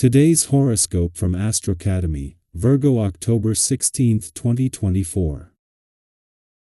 Today's horoscope from Astrocademy, Virgo October 16, 2024.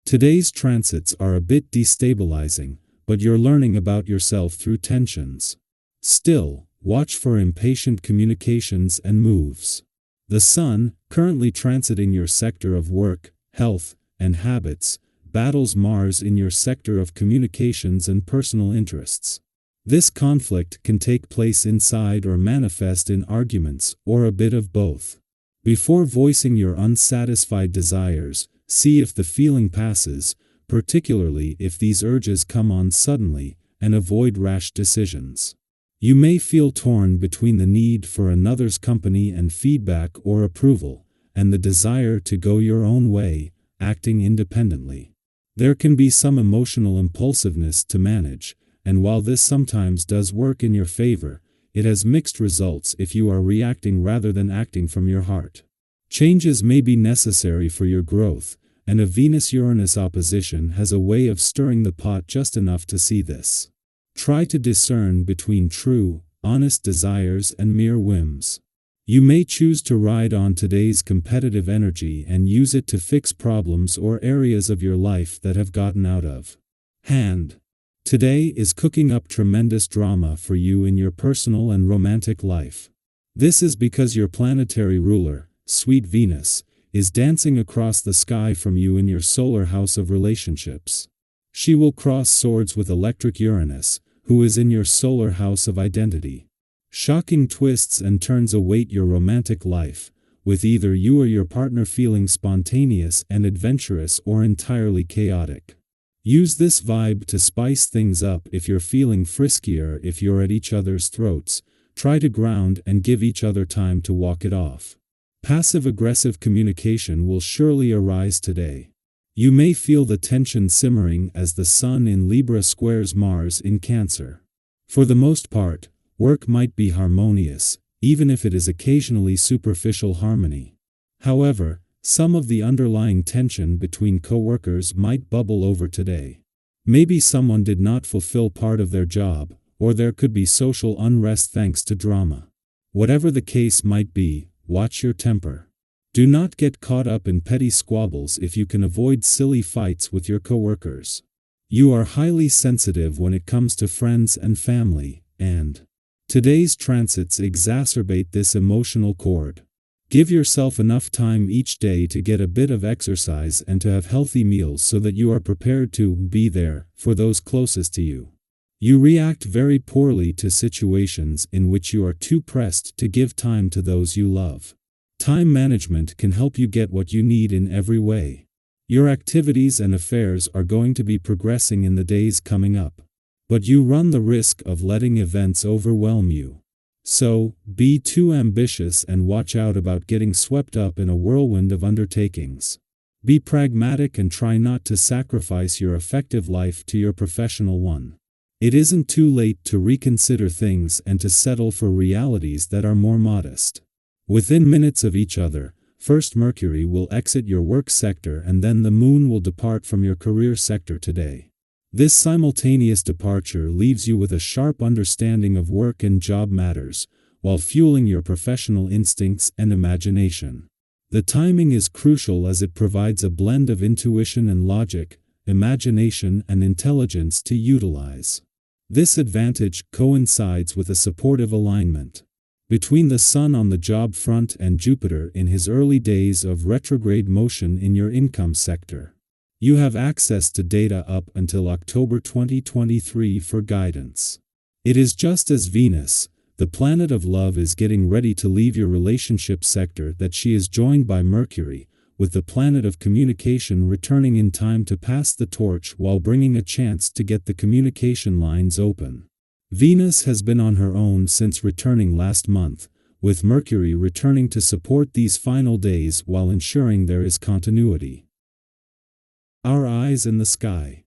Today's transits are a bit destabilizing, but you're learning about yourself through tensions. Still, watch for impatient communications and moves. The Sun, currently transiting your sector of work, health, and habits, battles Mars in your sector of communications and personal interests. This conflict can take place inside or manifest in arguments, or a bit of both. Before voicing your unsatisfied desires, see if the feeling passes, particularly if these urges come on suddenly, and avoid rash decisions. You may feel torn between the need for another's company and feedback or approval, and the desire to go your own way, acting independently. There can be some emotional impulsiveness to manage, and while this sometimes does work in your favor, it has mixed results if you are reacting rather than acting from your heart. Changes may be necessary for your growth, and a Venus-Uranus opposition has a way of stirring the pot just enough to see this. Try to discern between true, honest desires and mere whims. You may choose to ride on today's competitive energy and use it to fix problems or areas of your life that have gotten out of hand. Today is cooking up tremendous drama for you in your personal and romantic life. This is because your planetary ruler, sweet Venus, is dancing across the sky from you in your solar house of relationships. She will cross swords with electric Uranus, who is in your solar house of identity. Shocking twists and turns await your romantic life, with either you or your partner feeling spontaneous and adventurous or entirely chaotic. Use this vibe to spice things up if you're feeling friskier. If you're at each other's throats, try to ground and give each other time to walk it off. Passive-aggressive communication will surely arise today. You may feel the tension simmering as the Sun in Libra squares Mars in Cancer. For the most part, work might be harmonious, even if it is occasionally superficial harmony. However, some of the underlying tension between co-workers might bubble over today. Maybe someone did not fulfill part of their job, or there could be social unrest thanks to drama. Whatever the case might be, watch your temper. Do not get caught up in petty squabbles if you can avoid silly fights with your co-workers. You are highly sensitive when it comes to friends and family, and today's transits exacerbate this emotional chord. Give yourself enough time each day to get a bit of exercise and to have healthy meals so that you are prepared to be there for those closest to you. You react very poorly to situations in which you are too pressed to give time to those you love. Time management can help you get what you need in every way. Your activities and affairs are going to be progressing in the days coming up, but you run the risk of letting events overwhelm you. So, be too ambitious and watch out about getting swept up in a whirlwind of undertakings. Be pragmatic and try not to sacrifice your effective life to your professional one. It isn't too late to reconsider things and to settle for realities that are more modest. Within minutes of each other, first Mercury will exit your work sector and then the Moon will depart from your career sector today. This simultaneous departure leaves you with a sharp understanding of work and job matters, while fueling your professional instincts and imagination. The timing is crucial as it provides a blend of intuition and logic, imagination and intelligence to utilize. This advantage coincides with a supportive alignment between the Sun on the job front and Jupiter in his early days of retrograde motion in your income sector. You have access to data up until October 2023 for guidance. It is just as Venus, the planet of love, is getting ready to leave your relationship sector that she is joined by Mercury, with the planet of communication returning in time to pass the torch while bringing a chance to get the communication lines open. Venus has been on her own since returning last month, with Mercury returning to support these final days while ensuring there is continuity. Our eyes in the sky.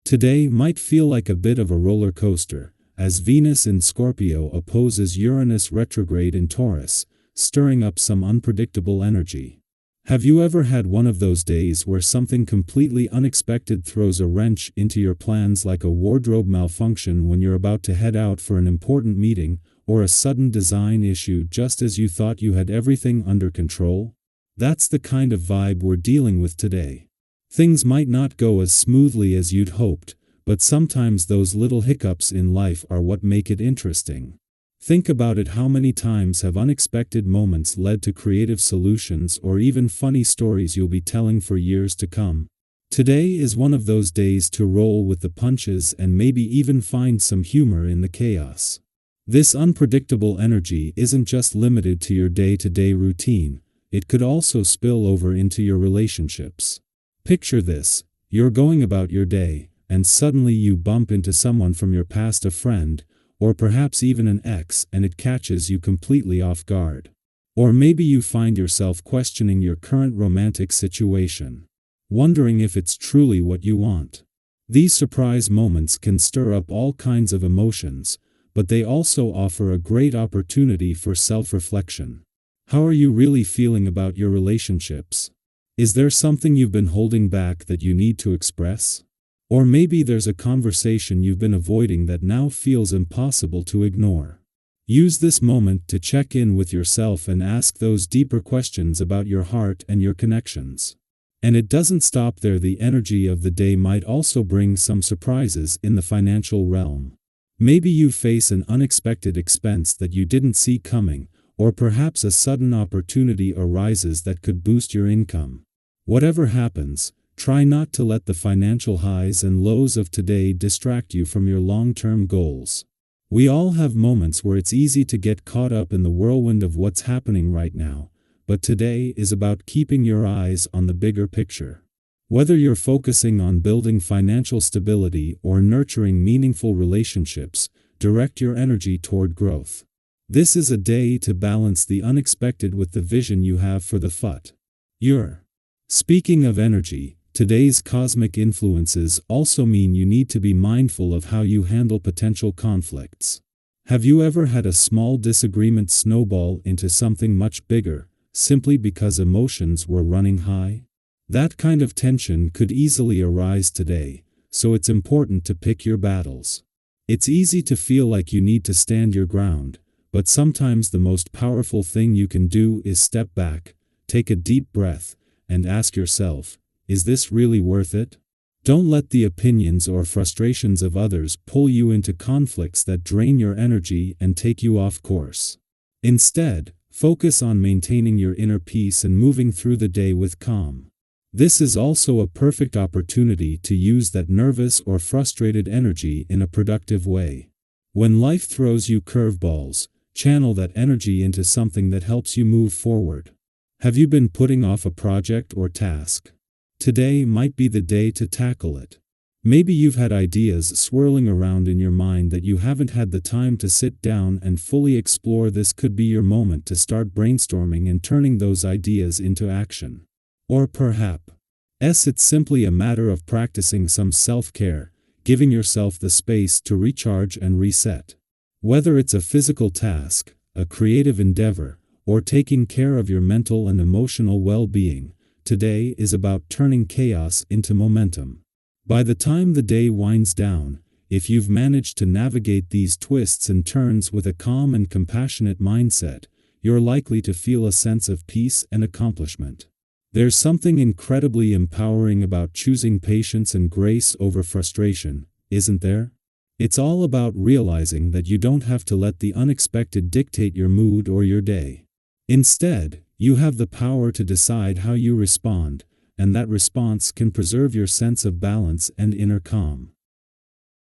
Today might feel like a bit of a roller coaster, as Venus in Scorpio opposes Uranus retrograde in Taurus, stirring up some unpredictable energy. Have you ever had one of those days where something completely unexpected throws a wrench into your plans, like a wardrobe malfunction when you're about to head out for an important meeting, or a sudden design issue just as you thought you had everything under control? That's the kind of vibe we're dealing with today. Things might not go as smoothly as you'd hoped, but sometimes those little hiccups in life are what make it interesting. Think about it: how many times have unexpected moments led to creative solutions or even funny stories you'll be telling for years to come? Today is one of those days to roll with the punches and maybe even find some humor in the chaos. This unpredictable energy isn't just limited to your day-to-day routine, it could also spill over into your relationships. Picture this: you're going about your day, and suddenly you bump into someone from your past, a friend, or perhaps even an ex, and it catches you completely off guard. Or maybe you find yourself questioning your current romantic situation, wondering if it's truly what you want. These surprise moments can stir up all kinds of emotions, but they also offer a great opportunity for self-reflection. How are you really feeling about your relationships? Is there something you've been holding back that you need to express? Or maybe there's a conversation you've been avoiding that now feels impossible to ignore. Use this moment to check in with yourself and ask those deeper questions about your heart and your connections. And it doesn't stop there. The energy of the day might also bring some surprises in the financial realm. Maybe you face an unexpected expense that you didn't see coming, or perhaps a sudden opportunity arises that could boost your income. Whatever happens, try not to let the financial highs and lows of today distract you from your long-term goals. We all have moments where it's easy to get caught up in the whirlwind of what's happening right now, but today is about keeping your eyes on the bigger picture. Whether you're focusing on building financial stability or nurturing meaningful relationships, direct your energy toward growth. This is a day to balance the unexpected with the vision you have for the future. Speaking of energy, today's cosmic influences also mean you need to be mindful of how you handle potential conflicts. Have you ever had a small disagreement snowball into something much bigger, simply because emotions were running high? That kind of tension could easily arise today, so it's important to pick your battles. It's easy to feel like you need to stand your ground, but sometimes the most powerful thing you can do is step back, take a deep breath, and ask yourself, is this really worth it? Don't let the opinions or frustrations of others pull you into conflicts that drain your energy and take you off course. Instead, focus on maintaining your inner peace and moving through the day with calm. This is also a perfect opportunity to use that nervous or frustrated energy in a productive way. When life throws you curveballs, channel that energy into something that helps you move forward. Have you been putting off a project or task? Today might be the day to tackle it. Maybe you've had ideas swirling around in your mind that you haven't had the time to sit down and fully explore. This could be your moment to start brainstorming and turning those ideas into action. Or perhaps it's simply a matter of practicing some self-care, giving yourself the space to recharge and reset. Whether it's a physical task, a creative endeavor, or taking care of your mental and emotional well-being, today is about turning chaos into momentum. By the time the day winds down, if you've managed to navigate these twists and turns with a calm and compassionate mindset, you're likely to feel a sense of peace and accomplishment. There's something incredibly empowering about choosing patience and grace over frustration, isn't there? It's all about realizing that you don't have to let the unexpected dictate your mood or your day. Instead, you have the power to decide how you respond, and that response can preserve your sense of balance and inner calm.